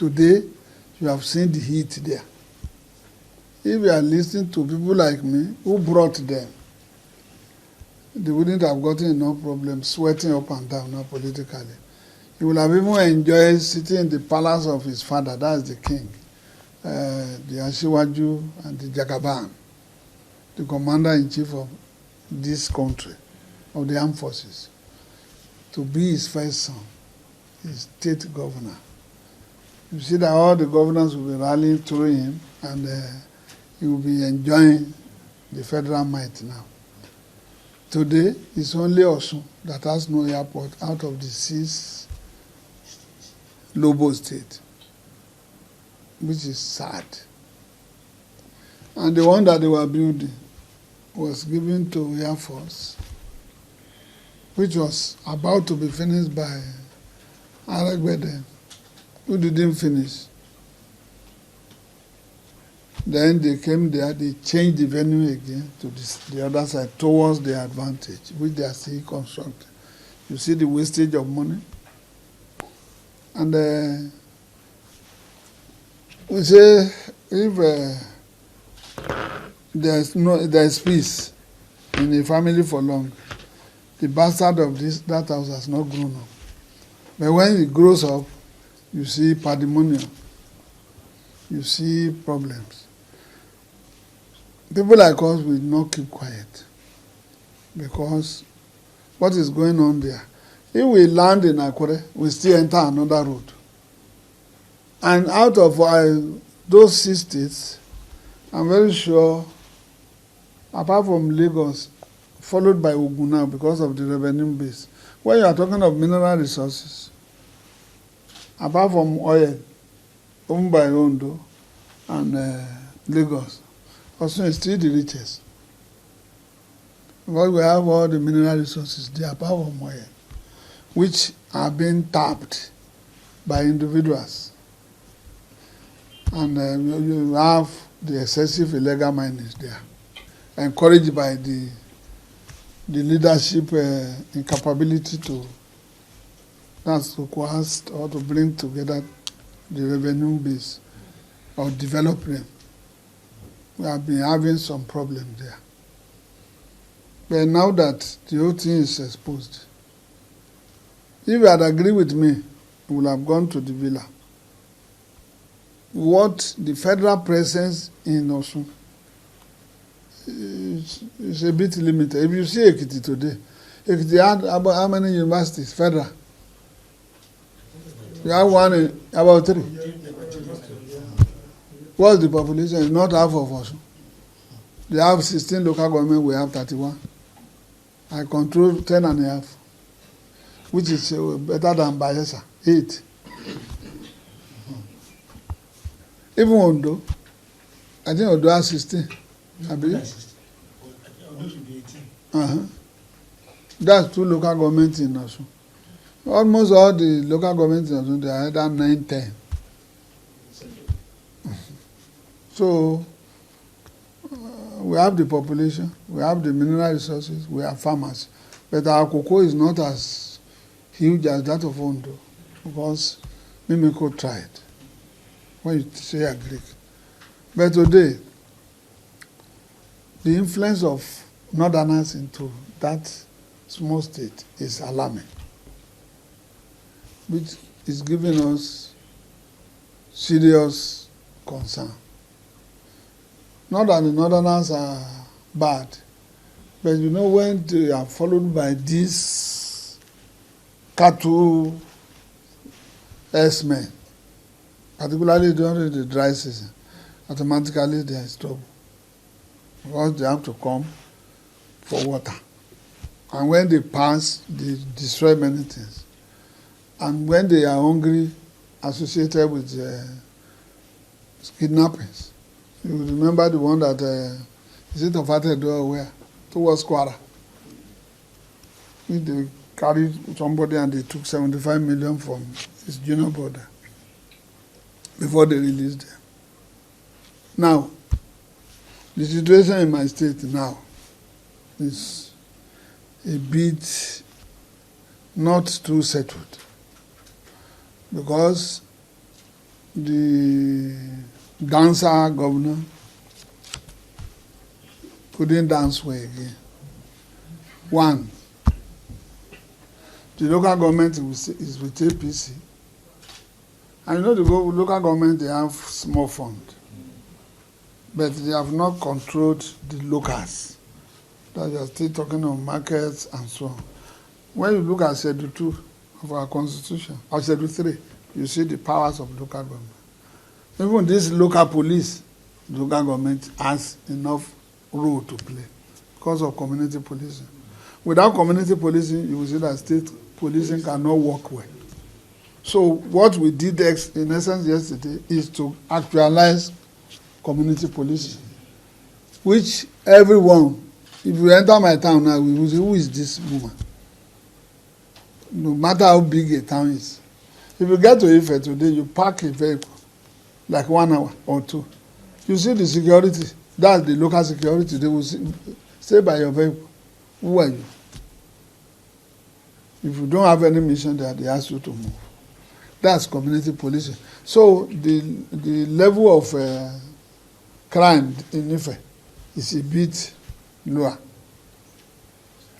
Today, you have seen the heat there. If you are listening to people like me who brought them, they wouldn't have gotten enough problems sweating up and down now politically. He would have even enjoyed sitting in the palace of his father, that's the king, the Ashiwaju and the Jagaban, the commander-in-chief of this country, of the armed forces, to be his first son, his state governor. You see that all the governors will be rallying through him, and he will be enjoying the federal might now. Today, it's only Osun that has no airport out of the 6 Lobo state, which is sad. And the one that they were building was given to Air Force, which was about to be finished by Adeleke, who didn't finish. Then they came there, they changed the venue again to the other side, towards their advantage, which they are still constructing. You see the wastage of money? And we say, if there's peace in a family for long, the bastard of that house has not grown up. But when it grows up, you see pandemonium, you see problems. People like us will not keep quiet, because what is going on there? If we land in Akure, we still enter another road. And out of those 6 states, I'm very sure, apart from Lagos, followed by Ogun now because of the revenue base, when you are talking of mineral resources, apart from oil, owned by Ondo and Lagos, Osun is still the richest. Because we have all the mineral resources there, apart from oil, which are being tapped by individuals. And you have the excessive illegal mining there, encouraged by the leadership incapability to coerce or to bring together the revenue base or develop them. We have been having some problems there. But now that the whole thing is exposed, if you had agreed with me, we would have gone to the villa. What the federal presence in Osun is a bit limited. If you see Ekiti today, Ekiti had about how many universities, federal? You have one in about 3. What's the population? It's not half of Osun. They have 16 local government, we have 31. I control 10.5, which is better than Bayelsa, 8. Even Ondo, I think Ondo has 16. I believe. Ondo should be 18. That's 2 local governments in Osun. Almost all the local governments in Osun, they are either 9, 10. So, we have the population, we have the mineral resources, we have farmers. But our cocoa is not as huge as that of Ondo, because Mimiko tried, when you say Agric. But today, the influence of northerners into that small state is alarming, which is giving us serious concern. Not that the northerners are bad, but you know, when they are followed by these cattle herdsmen, particularly during the dry season, automatically there is trouble, because they have to come for water. And when they pass, they destroy many things. And when they are hungry, associated with kidnappings, you remember the one that, is it of Atedo where? Towards Kwara. They carried somebody and they took 75 million from his junior brother before they released them. Now, the situation in my state now is a bit not too settled, because the dancer governor couldn't dance well again. One, the local government is with APC. And you know the local government, they have small fund. But they have not controlled the locals. That you are still talking on markets and so on. When you look at Schedule 2 of our Constitution, or Schedule 3, you see the powers of local government. Even this local police, the local government has enough role to play because of community policing. Without community policing, you will see that state policing cannot work well. So what we did in essence yesterday is to actualize community policing, which everyone, if you enter my town now, we will say, who is this woman? No matter how big a town is. If you get to Ife today, you park a vehicle, like 1 hour or 2. You see the security, that's the local security, they will stay by your vehicle. Who are you? If you don't have any mission there, they ask you to move. That's community policing. So the level of crime in Ife is a bit lower.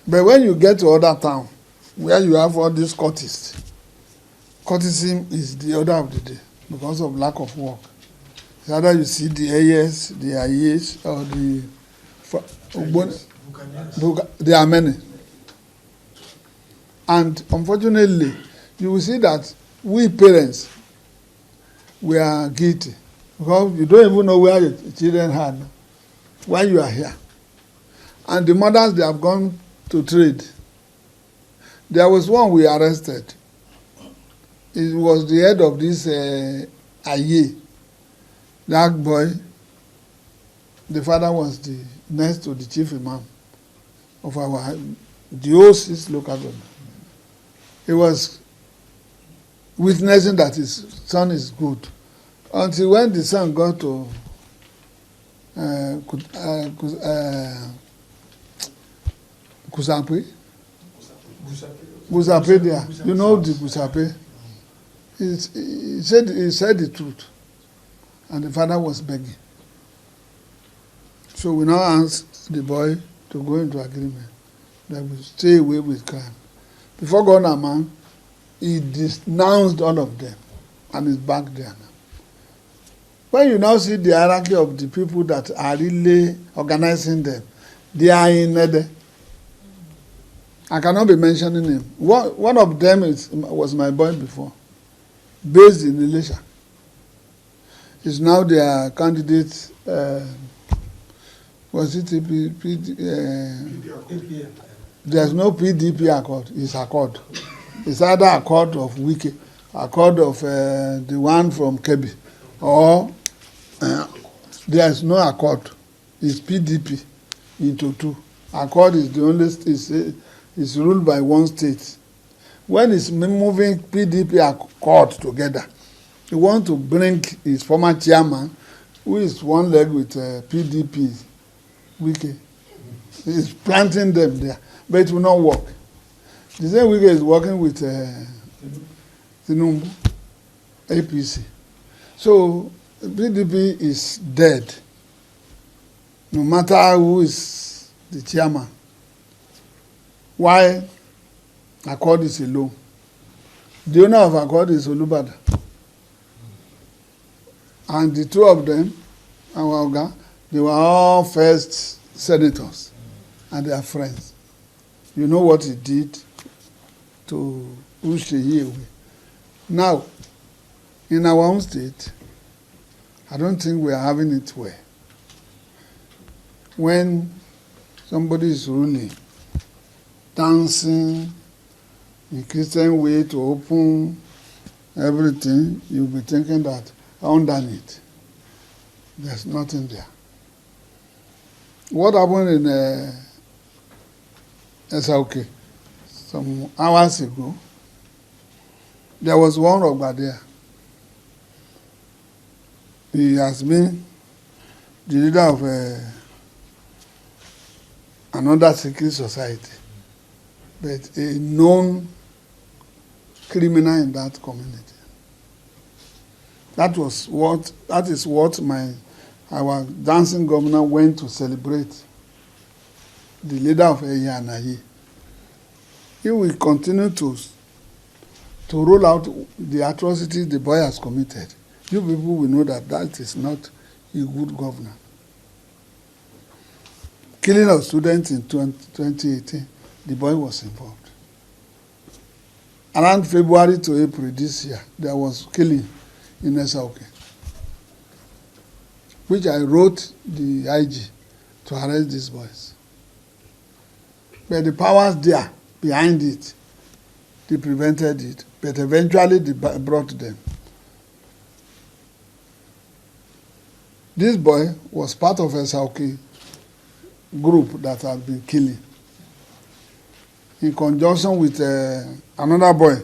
But when you get to other towns, where you have all these courtesies, courtesy is the order of the day because of lack of work. It's either you see the AS, the IAs, or there are many. And unfortunately, you will see that we parents, we are guilty because you don't even know where your children are while you are here. And the mothers, they have gone to trade. There was one we arrested. It was the head of this Aye. That boy, the father was the next to the chief imam of the OC's local government. He was witnessing that his son is good. Until when the son got to Kusape there. You know the Kusape. He said the truth. And the father was begging. So we now asked the boy to go into agreement that we stay away with crime. Before Governor Man, he denounced all of them and is back there now. When you now see the hierarchy of the people that are really organizing them, they are in Ede. I cannot be mentioning him. One of them was my boy before, based in Elisha. Is now their candidate, was it there's no PDP accord, it's accord. It's either accord of Wike, accord of the one from Kebbi, or there's no accord. It's PDP into 2. Accord is the only, is ruled by one state. When it's moving PDP accord together, he wants to bring his former chairman, who is one leg with PDP, Wike. He's planting them there, but it will not work. The same Wike is working with Tinubu, APC. So PDP is dead, no matter who is the chairman. Why Accord is alone? The owner of Accord is Olubada. And the two of them, our Oga, they were all first senators, and they are friends. You know what he did to Usheyi away. Now, in our own state, I don't think we are having it well. When somebody is ruling, dancing in Christian way to open everything, you'll be thinking that underneath, there's nothing there. What happened in SLK some hours ago, there was one Ogba there. He has been the leader of another secret society, but a known criminal in that community. That is what our dancing governor went to celebrate. The leader of Eye and Aye. He will continue to roll out the atrocities the boy has committed. You people will know that is not a good governor. Killing of students in 2018, the boy was involved. Around February to April this year, there was killing in Esauke, which I wrote the IG to arrest these boys. But the powers there behind it, they prevented it, but eventually they brought them. This boy was part of a Esauke group that had been killing, in conjunction with another boy.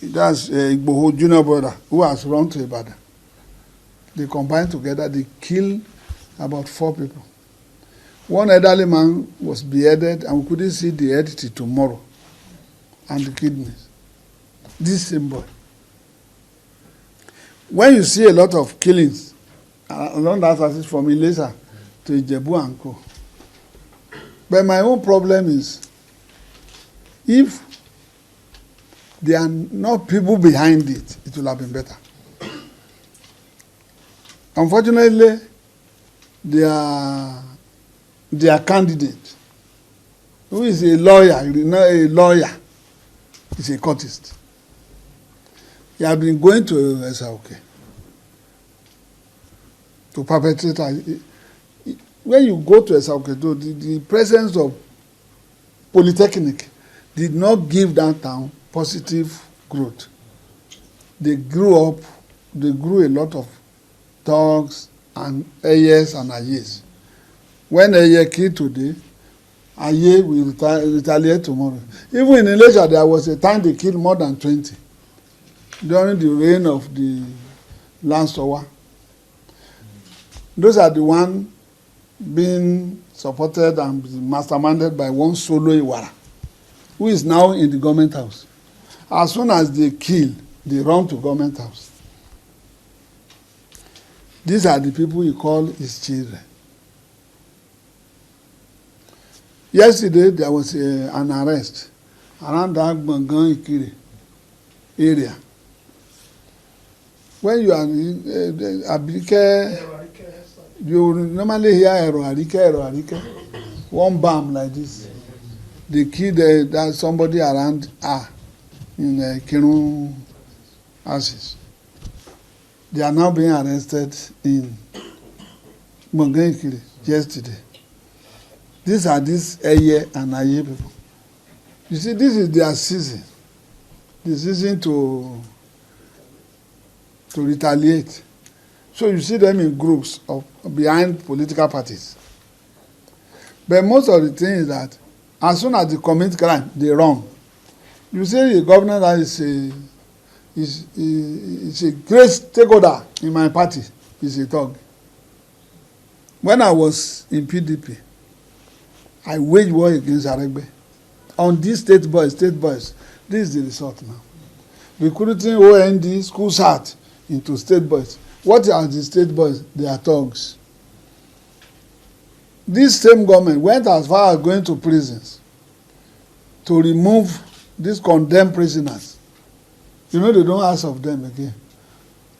That's Igboho junior brother who has run to Ibadan. They combined together, they killed about 4 people. One elderly man was beheaded and we couldn't see the head till tomorrow, and the kidneys. This same boy. When you see a lot of killings along that passage from Ilesa to Ijebu and Co. But my own problem is, if there are not people behind it, it will have been better. Unfortunately, their candidate, who is a lawyer, is a courtist. He has been going to Esauke to perpetrate. When you go to Esauke, the presence of Polytechnic did not give that town positive growth. They grew a lot of thugs and Ayes and Ayes. When Aye killed today, Aye will retaliate tomorrow. Even in Ilesha, there was a time they killed more than 20 during the reign of the Lansowa. Those are the ones being supported and masterminded by one Solo Iwara, who is now in the government house. As soon as they kill, they run to government house. These are the people he called his children. Yesterday, there was an arrest around that Gbangan Ikire area. When you are in Adeleke, you normally hear Adeleke, one bomb like this. They killed somebody around in Kirun Ashes. They are now being arrested in Gbangan Ikire yesterday. These are these Eye and Aye people. You see, this is their season. The season to retaliate. So you see them in groups behind political parties. But most of the thing is that as soon as they commit crime, they run. You see, the governor that is a great stakeholder in my party is a thug. When I was in PDP, I waged war against Aregbe. On these state boys, this is the result now. Recruiting OND, school start into state boys. What are the state boys? They are thugs. This same government went as far as going to prisons to remove these condemned prisoners. You know, they don't ask of them again.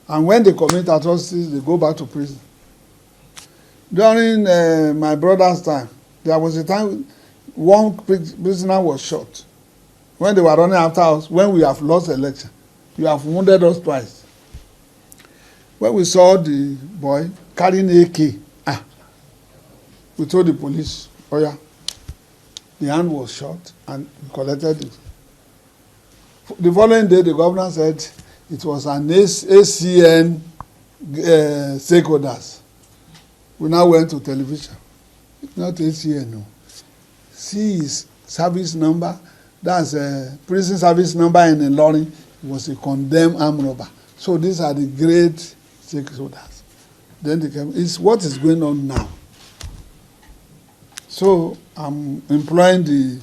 And when they commit atrocities, they go back to prison. During my brother's time, there was a time one prisoner was shot. When they were running after us, when we have lost the election, you have wounded us twice. When we saw the boy carrying AK, we told the police, oh yeah, the hand was shot and we collected it. The following day, the governor said it was an ACN stakeholders. We now went to television. Not ACN, no. See his service number. That's a prison service number in Ilorin. It was a condemned armed robber. So these are the great stakeholders. Then they came. It's what is going on now. So I'm employing the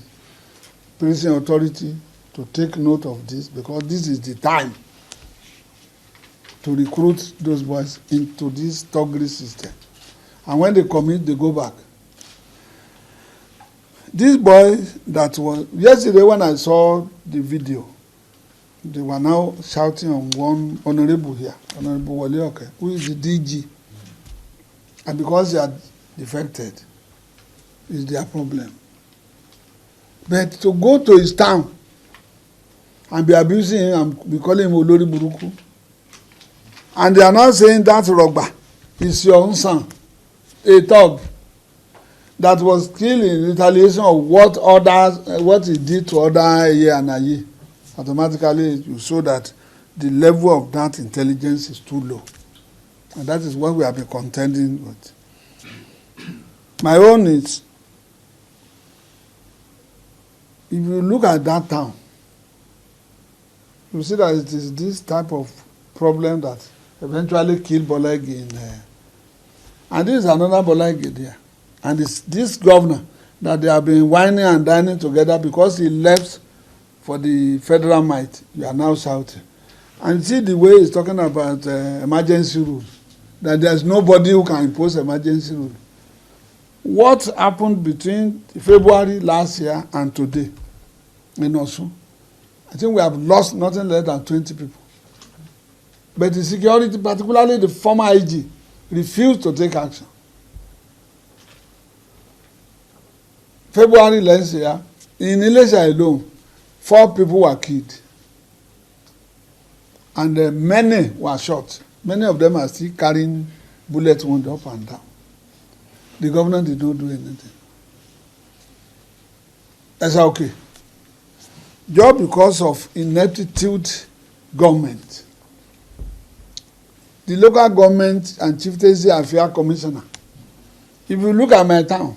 prison authority to take note of this, because this is the time to recruit those boys into this thuggery system. And when they commit, they go back. This boy that was, yesterday when I saw the video, they were now shouting on one honorable here, Honorable Adeleke, who is the DG. And because he had defected, is their problem. But to go to his town and be abusing him and be calling him Olori Buruku, and they are not saying that Rogba is your own son, a thug that was killed in retaliation of what he did to other Eye and Aye. Automatically you show that the level of that intelligence is too low. And that is what we have been contending with. My own is, if you look at that town, you see that it is this type of problem that eventually killed Bolege in there. And this is another Bolege there. And it's this governor that they have been whining and dining together because he left for the federal might. You are now shouting. And see the way he's talking about emergency rule, that there's nobody who can impose emergency rule. What happened between February last year and today in Osun? I think we have lost nothing less than 20 people. But the security, particularly the former IG, refused to take action. February last year, in Ilesha alone, 4 people were killed. And many were shot. Many of them are still carrying bullet wounds up and down. The governor did not do anything. I said, okay. Just because of ineptitude government, the local government and chieftaincy affairs commissioner, if you look at my town,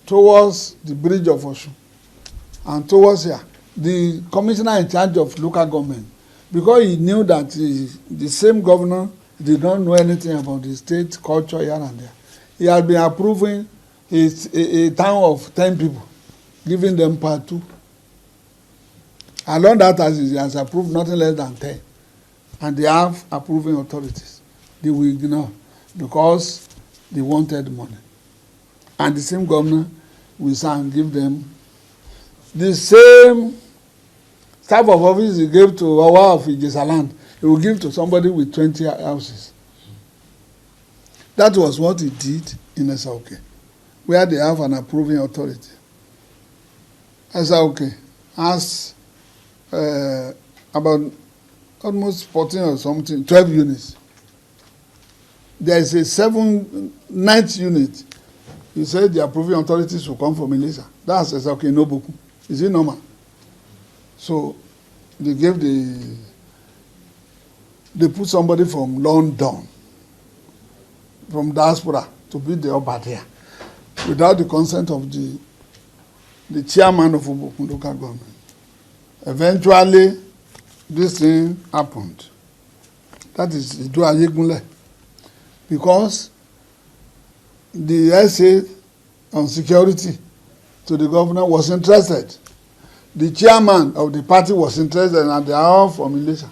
towards the bridge of Osun, and towards here, the commissioner in charge of local government, because he knew that the same governor did not know anything about the state culture here and there, he had been approving a town of 10 people, giving them part 2. Along that, as he has approved nothing less than 10. And they have approving authorities. They will ignore because they wanted money. And the same governor will say and give them the same type of office he gave to Awa of Ijesa land. He will give to somebody with 20 houses. That was what he did in Esauke, where they have an approving authority. Esauke has about almost 14 or something, 12 units. There is a 9th unit. He said the approving authorities will come from Ilesha. That's Esauke Noboku. Is it normal? So they put somebody from London, from diaspora, to be the Oba there, without the consent of the chairman of Obokun local government. Eventually, this thing happened. That is Idu Ayegunle. Because the essay on security to the governor was interested. The chairman of the party was interested, and they are all from Ilesha.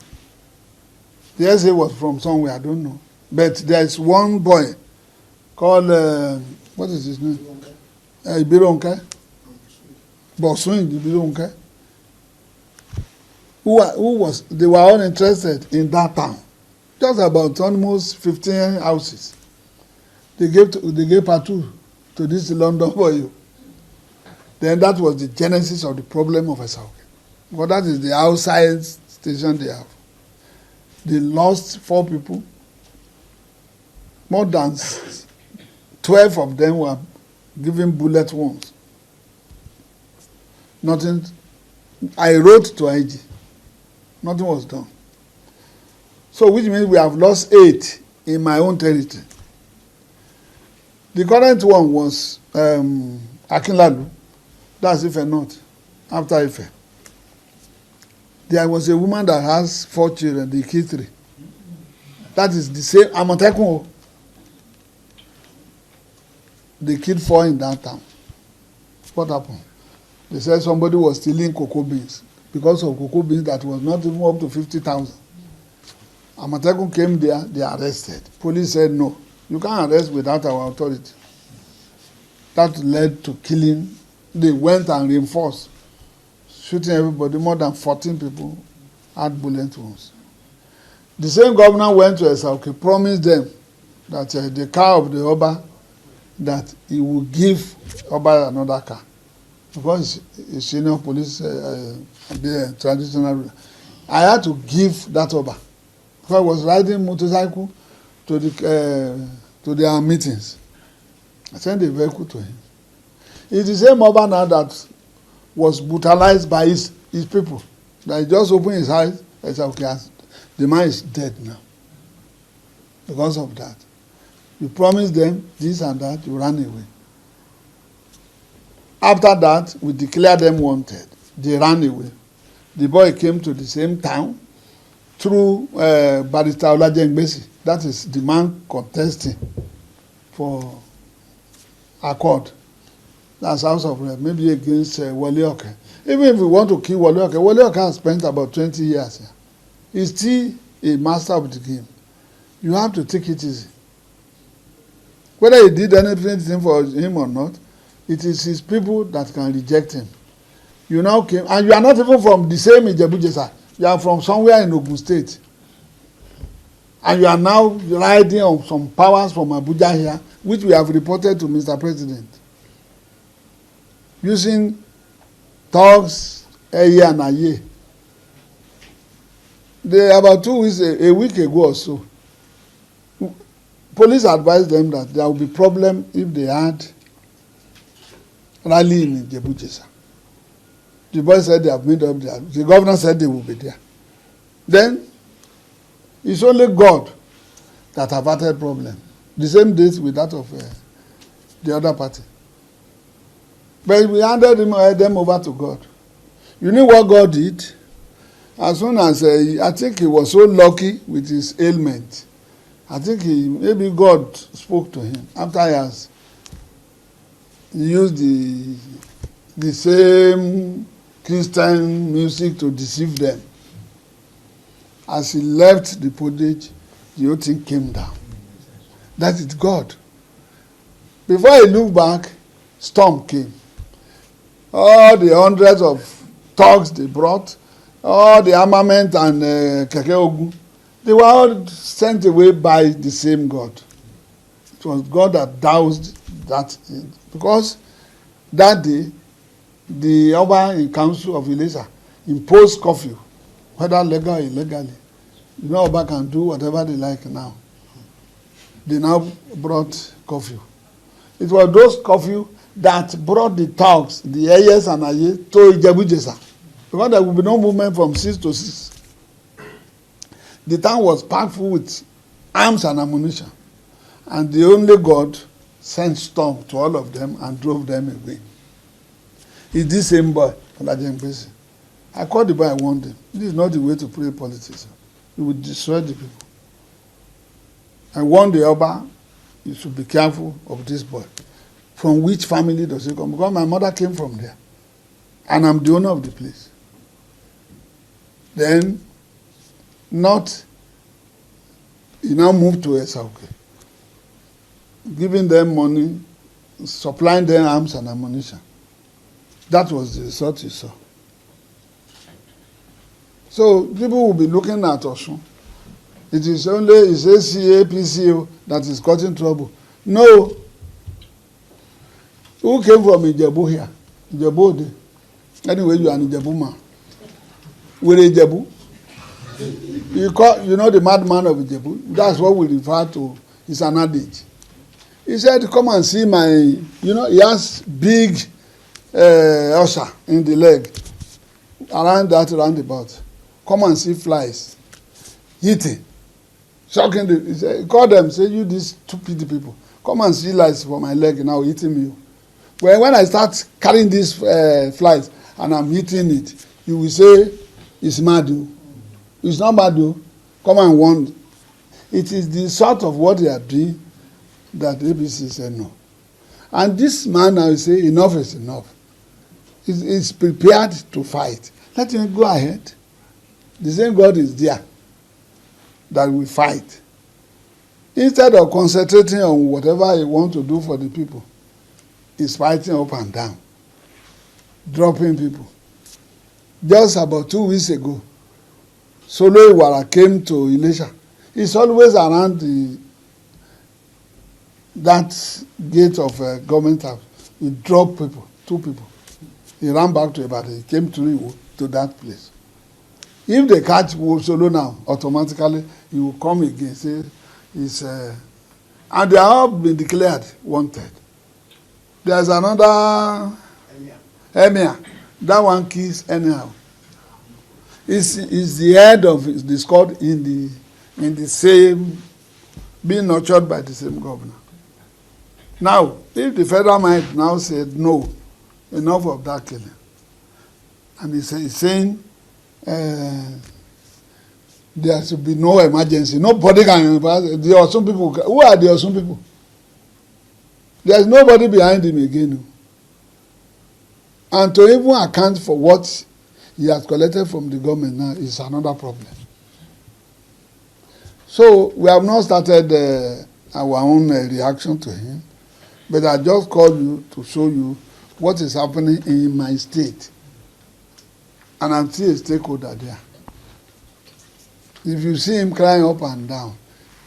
The essay was from somewhere, I don't know. But there is one boy called, what is his name? Ibironke. Bosun Ibironke. They were all interested in that town. Just about almost 15 houses. They gave part 2 to this London boy. Then that was the genesis of the problem of Esauke. Because that is the outside station they have. They lost 4 people. More than 12 of them were given bullet wounds. Nothing. I wrote to IG. Nothing was done. So which means we have lost 8 in my own territory. The current one was Akinlalu. That's Ife North, after Ife. There was a woman that has 4 children, they killed 3. That is the same, Amotekun. They killed 4 in that town. What happened? They said somebody was stealing cocoa beans because of cocoa beans that was not even up to 50,000. Amatekun came there, they arrested. Police said, no, you can't arrest without our authority. That led to killing. They went and reinforced, shooting everybody. More than 14 people had bullet wounds. The same governor went to Esauke, promised them that the car of the Oba, that he will give Oba another car. Because he's senior police, the traditional ruler. I had to give that Oba. Because I was riding motorcycle to their meetings. I sent the vehicle to him. It's the same Oba now that was brutalized by his people. That he just opened his eyes and said, okay, the man is dead now. Because of that. You promised them this and that, you ran away. After that, we declared them wanted. They ran away. The boy came to the same town through Barrister Olajengbesi. That is the man contesting for accord. That's House of Rep, maybe against Wole Oke. Even if we want to kill Wole Oke has spent about 20 years here. He's still a master of the game. You have to take it easy. Whether he did anything for him or not, it is his people that can reject him. You now came, and you are not even from the same Ijebu-Jesa. You are from somewhere in Ogun State. And you are now riding on some powers from Abuja here, which we have reported to Mr. President. Using thugs, Eye and Aye. About 2 weeks, a week ago or so, police advised them that there will be problem if they had rally in Ijebu-Jesa. The boys said they have made up there. The governor said they will be there. Then, it's only God that averted problem. The same date with that of the other party. But we handed them over to God. You know what God did? As soon as, I think he was so lucky with his ailment. I think maybe God spoke to him after he has used the same Christian music to deceive them. As he left the podium, the whole thing came down. That is God. Before he looked back, storm came. All the hundreds of thugs they brought, all the armament and Keke Ogun, they were all sent away by the same God. It was God that doused that. Because that day, the Oba in Council of Ilesa imposed curfew, whether legal or illegally. You know, Oba can do whatever they like now. They now brought curfew. It was those curfew that brought the thugs, the Ayes and Aye, to Ijebu-Jesa. Because there will be no movement from 6 to 6. The town was packed full with arms and ammunition. And the only God sent storm to all of them and drove them away. It's this same boy, Olajengbesi. I called the boy, I warned him. This is not the way to play politics. It will destroy the people. I warned the Oba, you should be careful of this boy. From which family does he come? Because my mother came from there. And I'm the owner of the place. Then, he now moved to Esauke. Giving them money, supplying them arms and ammunition. That was the result you saw. So people will be looking at Osun. It is only his ACA, PCO that is causing trouble. No. Who came from Ijebu here? Ijebu Ode. Anyway, you are an Ijebu man. We're Ijebu. You know the madman of Ijebu? That's what we refer to. It's an adage. He said, come and see my, he has big ulcer in the leg. Around that roundabout. Come and see flies. Eating. Shocking. He called them, say, you these stupid people. Come and see lice for my leg now, eating you. Well, when I start carrying these flies and I'm eating it, you will say, it's mad. It's not bad. Come and warn. It is the sort of what they are doing that APC said no. And this man now say, enough is enough. He's prepared to fight. Let him go ahead. The same God is there. that we fight. Instead of concentrating on whatever he wants to do for the people, he's fighting up and down, dropping people. Just about 2 weeks ago, Solo Iwara came to Ilesha. He's always around that gate of government house. He dropped people, 2 people. He ran back to Ibadan. He came to that place. If they catch Solo now, automatically he will come again. Say, and they have all been declared wanted. There's another emir. That one kills anyhow. Is the head of the squad in the same, being nurtured by the same governor. Now, if the federal might now said no, enough of that killing, and he's saying there should be no emergency, nobody can. There are some people. Who are the Osun people? There's nobody behind him again. And to even account for what he has collected from the government now is another problem. So we have not started our own reaction to him, but I just called you to show you what is happening in my state. And I'm still a stakeholder there. If you see him crying up and down,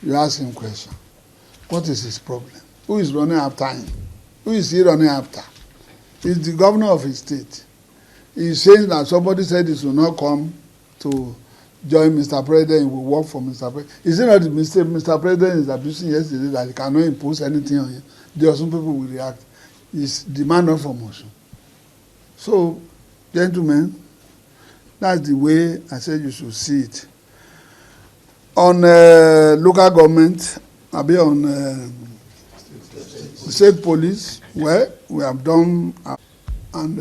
you ask him question. What is his problem? Who is running after him? Who is he running after? He's the governor of his state. He's saying that somebody said he should not come to join Mr. President, he will work for Mr. President. Is it not the mistake Mr. President is abusing yesterday that he cannot impose anything on him? There are some people will react. It's demand of promotion. So, gentlemen, that's the way I said you should see it. On local government, maybe on state police, well, we have done, and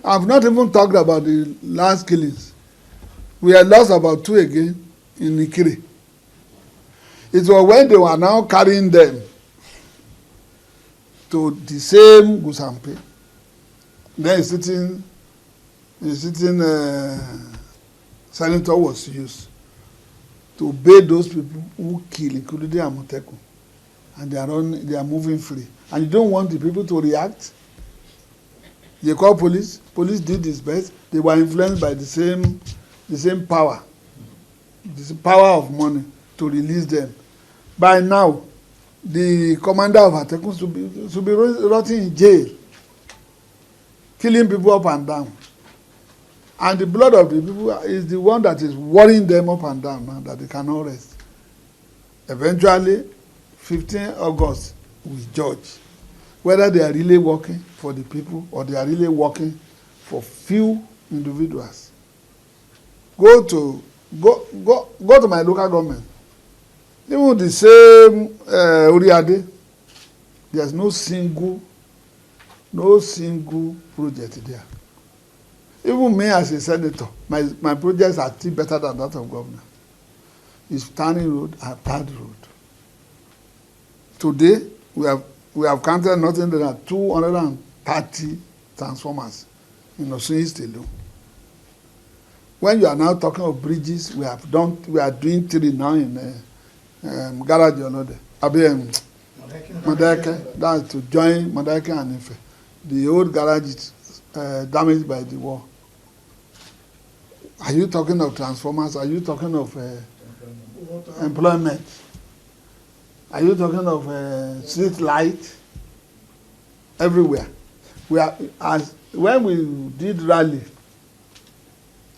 I've not even talked about the last killings. We had lost about 2 again in Ikire. It was when they were now carrying them to the same Gusampe. Then a sitting senator was used to obey those people who kill, including the Amotekun. And they are moving free. And you don't want the people to react. They call police. Police did its best. They were influenced by the same power, the power of money to release them. By now, the commander of Atekun should be rotting in jail, killing people up and down. And the blood of the people is the one that is worrying them up and down now, that they cannot rest. Eventually, 15 August, we judge whether they are really working for the people or they are really working for few individuals. Go to my local government. Even the same Uriade, there's no single project there. Even me as a senator, my projects are still better than that of governor. It's turning road and third road. Today, we have counted nothing than 230 transformers in Osun East alone. When you are now talking of bridges, we are doing 3 now in Garage Olode. Madake, that's to join Madake and Ife. The old garage is damaged by the war. Are you talking of transformers? Are you talking of employment? Are you talking of street light? Everywhere. When we did rally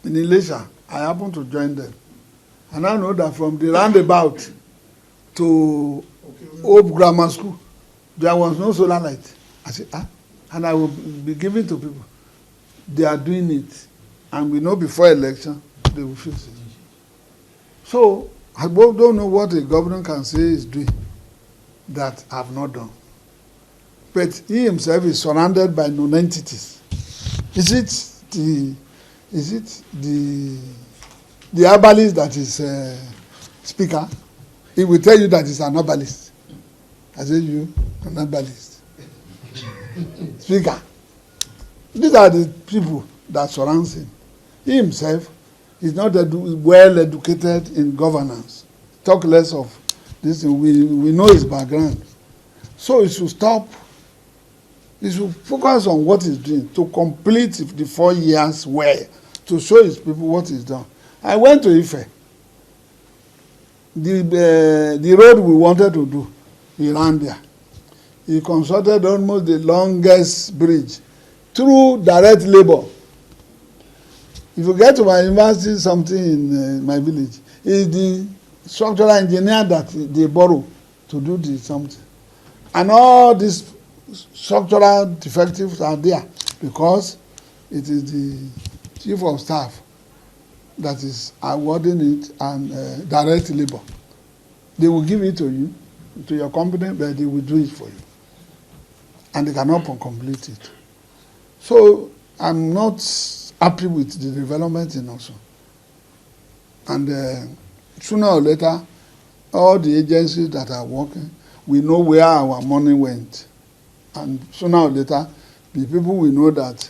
in Ilesha, I happened to join them. And I know that from the roundabout to Hope Grammar School, there was no solar light. I said, and I will be giving to people. They are doing it. And we know before election, they will fix it. So, I both don't know what the governor can say is doing that I have not done. But he himself is surrounded by non-entities. Is it the herbalist that is speaker? He will tell you that he's an herbalist. I say you, an herbalist. Speaker. These are the people that surrounds him. He himself is not well educated in governance. Talk less of this. We know his background. So he should stop. He should focus on what he's doing to complete the 4 years well, to show his people what he's done. I went to Ife. The road we wanted to do, he ran there. He constructed almost the longest bridge through direct labor. If you get to my university, something in my village, is the structural engineer that they borrow to do the something. And all these structural defectives are there because it is the chief of staff that is awarding it and direct labor. They will give it to you, to your company, but they will do it for you. And they cannot complete it. So I'm not happy with the development in Osun. And sooner or later, all the agencies that are working, we know where our money went. And sooner or later, the people will know that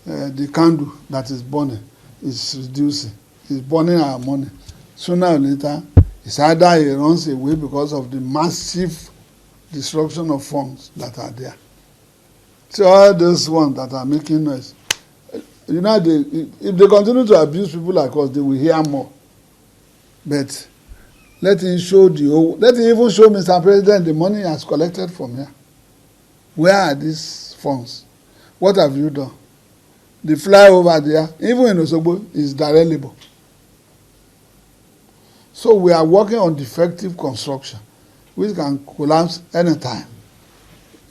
the candle that is burning is reducing. It's burning our money. Sooner or later, it's either it runs away because of the massive destruction of funds that are there. So all those ones that are making noise, you know, if they continue to abuse people like us, they will hear more. But let him even show Mr. President the money he has collected from here. Where are these funds? What have you done? The flyover there, even in Osogbo, is direct labor. So we are working on defective construction, which can collapse anytime.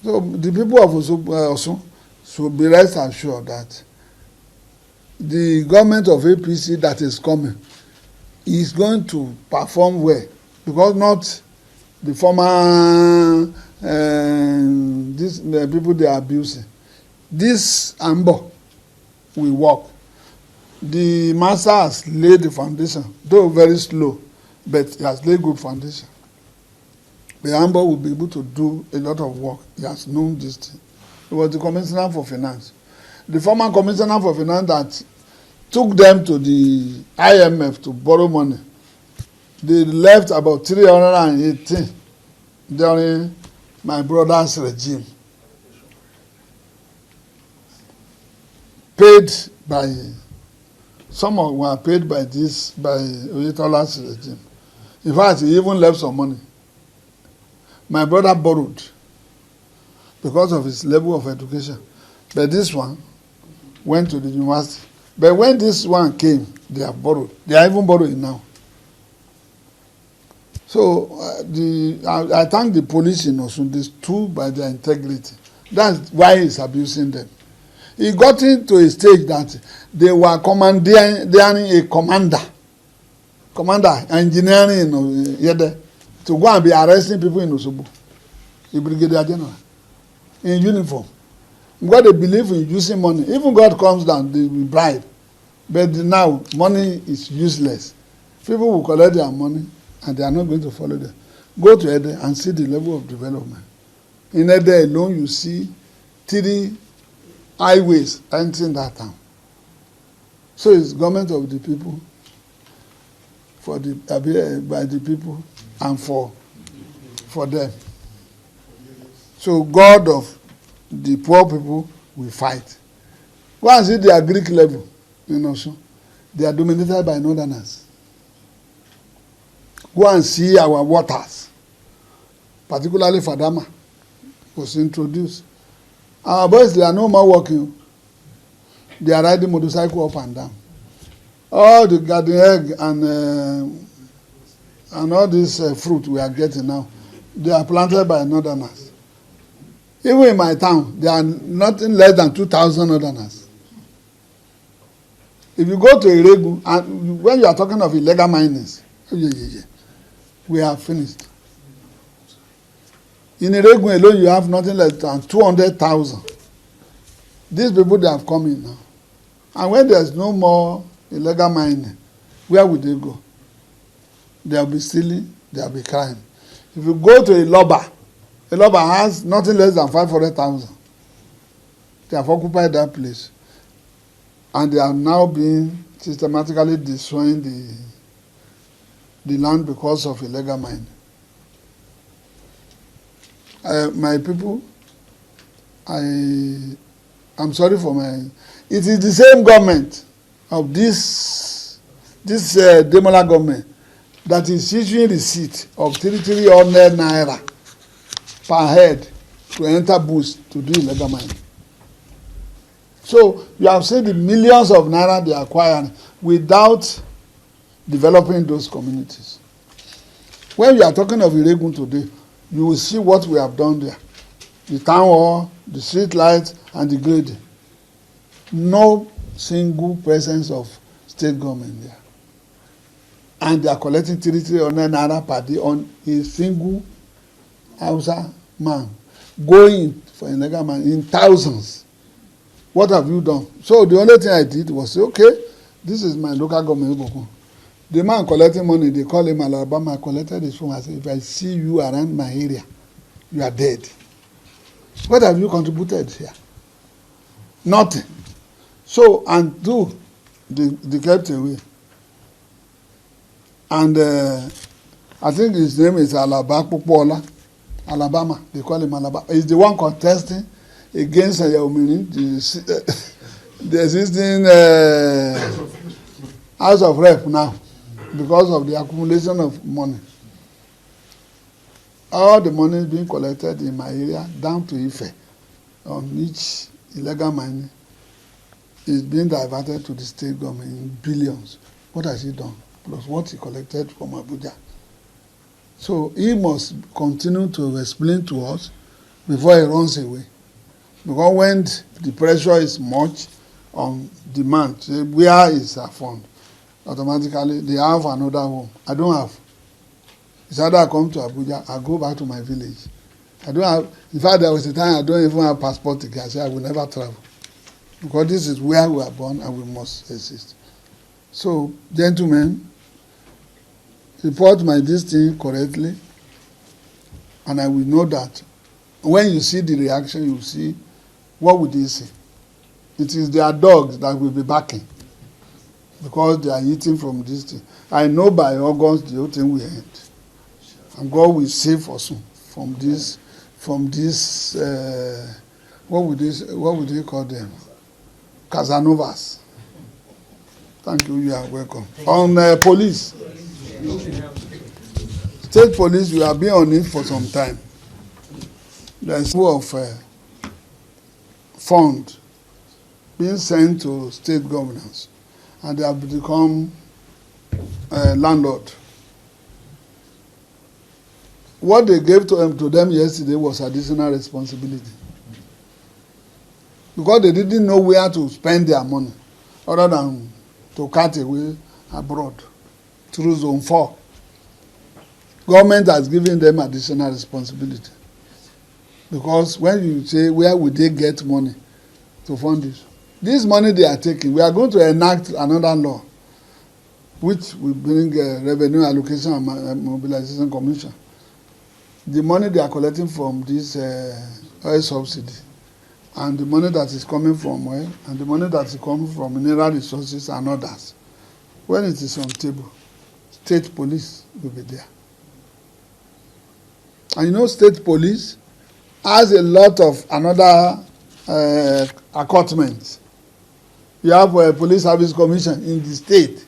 So the people of Osun should be rest assured that the government of APC that is coming is going to perform well, because not the former the people they are abusing. This Ambo will work. The master has laid the foundation, though very slow, but he has laid good foundation. The Ambo will be able to do a lot of work. He has known this thing. He was the commissioner for finance. The former commissioner for finance that took them to the IMF to borrow money, they left about 318 during my brother's regime. Paid by, some were paid by Electoral's regime. In fact, he even left some money. My brother borrowed because of his level of education. But this one went to the university. But when this one came, they have borrowed. They are even borrowing now. So I thank the police in Osun. They stood by their integrity. That's why he's abusing them. He got into a stage that they were commandeering a commander, engineering in Yede, to go and be arresting people in Osogbo, a brigadier general, in uniform. God, they believe in using money. Even God comes down, they will bribe. But now, money is useless. People will collect their money, and they are not going to follow them. Go to Ede and see the level of development. In Ede alone, you see 3 highways entering that town. So it's government of the people, by the people, and for them. So God of the poor people will fight. Go and see their Greek level in Osun. They are dominated by northerners. Go and see our waters, particularly Fadama was introduced. Our boys, they are no more working. They are riding motorcycle up and down. All the garden egg and all this fruit we are getting now, they are planted by northerners. Even in my town, there are nothing less than 2,000 northerners. If you go to Iregu, and when you are talking of illegal minings, we are finished. In Iregu alone, you have nothing less than 200,000. These people, they have come in now. And when there's no more illegal mining, where would they go? They'll be stealing, they'll be crime. If you go to Iloba has nothing less than 500,000. They have occupied that place. And they are now being systematically destroying the land because of illegal mining. My people, I'm sorry for my... It is the same government of this Demola government that is issuing receipt of 300 naira per head to enter bush to do illegal mining. So you have seen the millions of naira they acquire without developing those communities. When we are talking of Iregun today, you will see what we have done there. The town hall, the street lights, and the grading. No single presence of state government there. And they are collecting 300 naira per day on a single Hausa man going for illegal mining in thousands. What have you done? So the only thing I did was say, okay, this is my local government. The man collecting money, they call him Alabama. I collected his phone. I said, if I see you around my area, you are dead. What have you contributed here? Nothing. So, and two, they kept away. And I think his name is Alabama. They call him Alabama. He's the one contesting against Yaomini, the existing House of Rep now, because of the accumulation of money. All the money is being collected in my area down to Ife on each illegal mining is being diverted to the state government in billions. What has he done? Plus what he collected from Abuja. So he must continue to explain to us before he runs away. Because when the pressure is much on demand, say, where is our fund? Automatically, they have another home. I don't have. It's either I come to Abuja, I go back to my village. I don't have, in fact, there was a time I don't even have passport ticket. I said I will never travel. Because this is where we are born and we must exist. So, gentlemen, report this thing correctly, and I will know that when you see the reaction, you see what would they say. It is their dogs that will be backing because they are eating from this thing. I know by August the whole thing will end, and God will save us soon from this. What would they call them? Casanovas. Thank you. You are welcome. On police, state police, we have been on it for some time. There's more of fund being sent to state governors, and they have become landlord. What they gave to them yesterday was additional responsibility, because they didn't know where to spend their money other than to cut away abroad through Zone 4. Government has given them additional responsibility. Because when you say, where would they get money to fund this money they are taking, we are going to enact another law, which will bring Revenue Allocation and Mobilization Commission. The money they are collecting from this oil subsidy, and the money that is coming from oil, and the money that is coming from mineral resources and others, when it is on table, state police will be there. And you know, state police has a lot of another accoutrements. You have a police service commission in the state.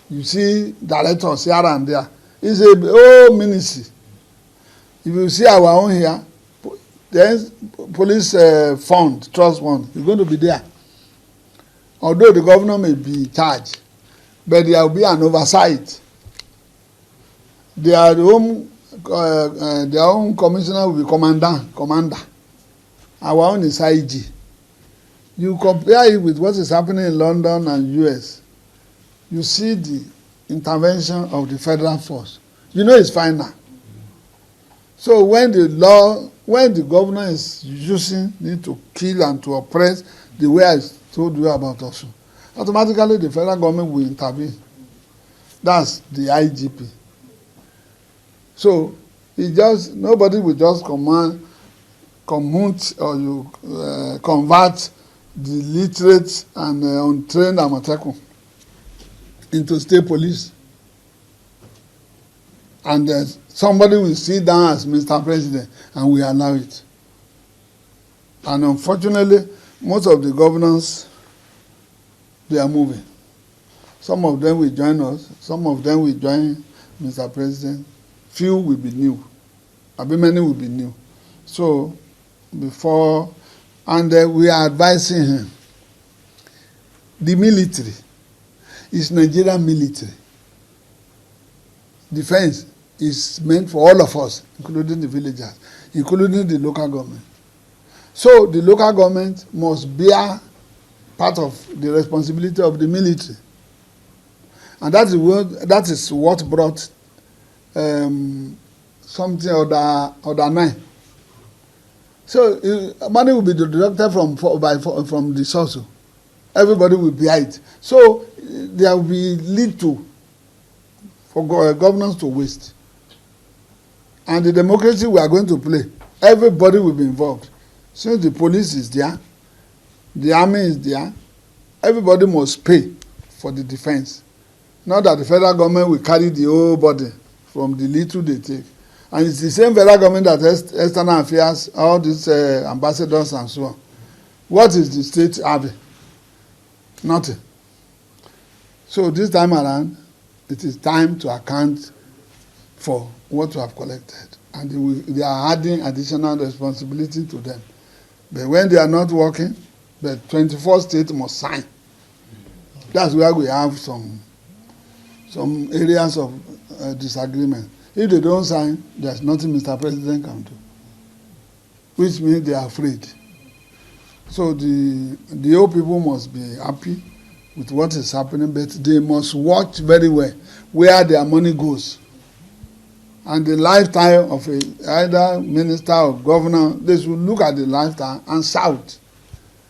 You see directors here and there. It's a whole ministry. If you see our own here, then police fund, trust fund, is going to be there. Although the governor may be in charge, but there will be an oversight. Their own commissioner will be commander. Our own is IG. You compare it with what is happening in London and US, you see the intervention of the federal force. You know it's final. So when the governor is using it to kill and to oppress the way I told you about Osun, automatically the federal government will intervene. That's the IGP. So nobody will just commute or you convert the literate and untrained Amateku into state police. And somebody will sit down as Mr. President and we allow it. And unfortunately, most of the governors, they are moving. Some of them will join us, some of them will join Mr. President. Few will be new. Many will be new. So, before, and we are advising him. The military is Nigerian military. Defense is meant for all of us, including the villagers, including the local government. So the local government must bear part of the responsibility of the military. And that is what brought something other nine. So money will be deducted from the source. Everybody will bear it. So there will be lead to for governance to waste. And the democracy we are going to play, everybody will be involved. Since the police is there, the army is there, everybody must pay for the defense. Not that the federal government will carry the whole burden from the little they take. And it's the same federal government that has external affairs, all these ambassadors and so on. What is the state having? Nothing. So this time around, it is time to account for what we have collected. And they are adding additional responsibility to them. But when they are not working, the 24 states must sign. That's where we have some areas of disagreement. If they don't sign, there's nothing Mr. President can do. Which means they are afraid. So the old people must be happy with what is happening, but they must watch very well where their money goes. And the lifetime of either minister or governor, they should look at the lifetime and shout.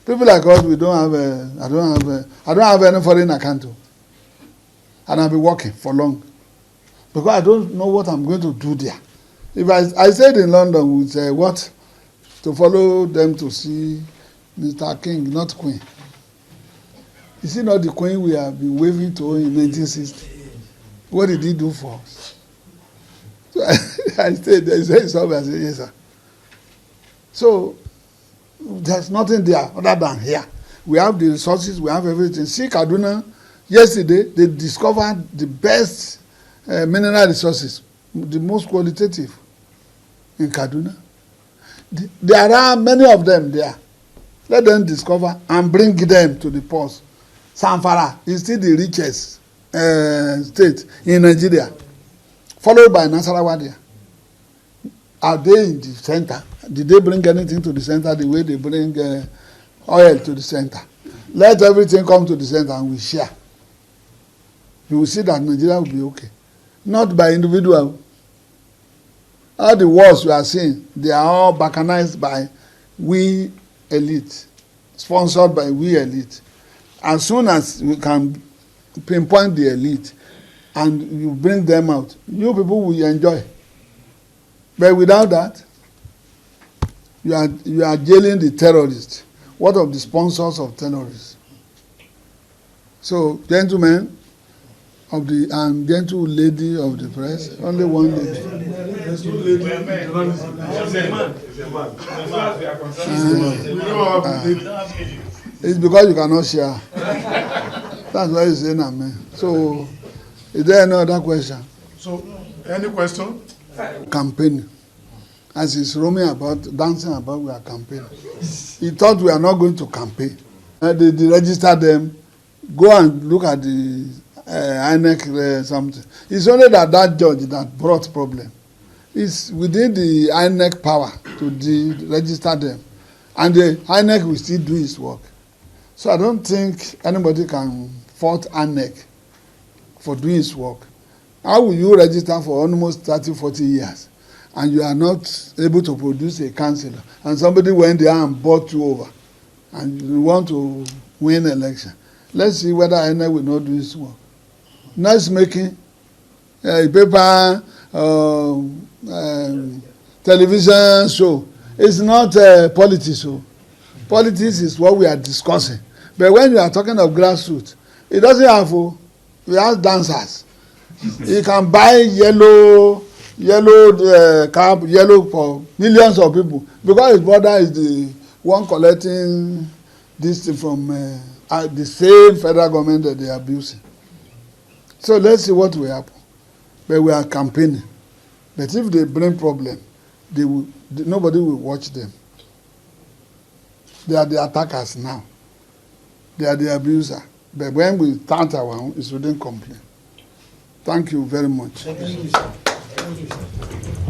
People like us, I don't have any foreign account. And I'll be working for long. Because I don't know what I'm going to do there. If I stayed in London with what? To follow them to see Mr. King, not Queen. Is it not the Queen we have been waving to in 1960? What did he do for us? So I stayed there, he said something, I said, yes, sir. So there's nothing there other than here. We have the resources, we have everything. See Kaduna, yesterday they discovered the best mineral resources, the most qualitative in Kaduna. There are many of them there. Let them discover and bring them to the ports. Zamfara is still the richest state in Nigeria, followed by Nasarawa there. Are they in the center? Did they bring anything to the center the way they bring oil to the center? Let everything come to the center and we share. You will see that Nigeria will be okay. Not by individual. All the wars we are seeing, they are all balkanized by we elite, sponsored by we elite. As soon as we can pinpoint the elite and you bring them out, you people will enjoy. But without that, you are jailing the terrorists. What of the sponsors of terrorists? So, gentlemen of the and gentle lady of the press, only one lady. There's two ladies. It's because you cannot share. That's why you say amen. So, is there any other question? So, any question? Campaigning. As he's roaming about, dancing about, we are campaigning. He thought we are not going to campaign. They register them, go and look at the INEC something. It's only that judge that brought problem. It's within the INEC power to register them. And the INEC will still do its work. So I don't think anybody can fault INEC for doing its work. How will you register for almost 30, 40 years and you are not able to produce a councillor and somebody went there and bought you over and you want to win election? Let's see whether INEC will not do its work. Noise making, paper, television show. It's not politics show. Politics is what we are discussing. But when you are talking of grassroots, it doesn't have. We have dancers. He can buy yellow cap, yellow for millions of people because his brother is the one collecting this thing from the same federal government that they are abusing. So let's see what will happen. But we are campaigning. But if they bring problem, nobody will watch them. They are the attackers now. They are the abuser. But when we start our own, it shouldn't complain. Thank you very much. Thank you, sir. Thank you, sir.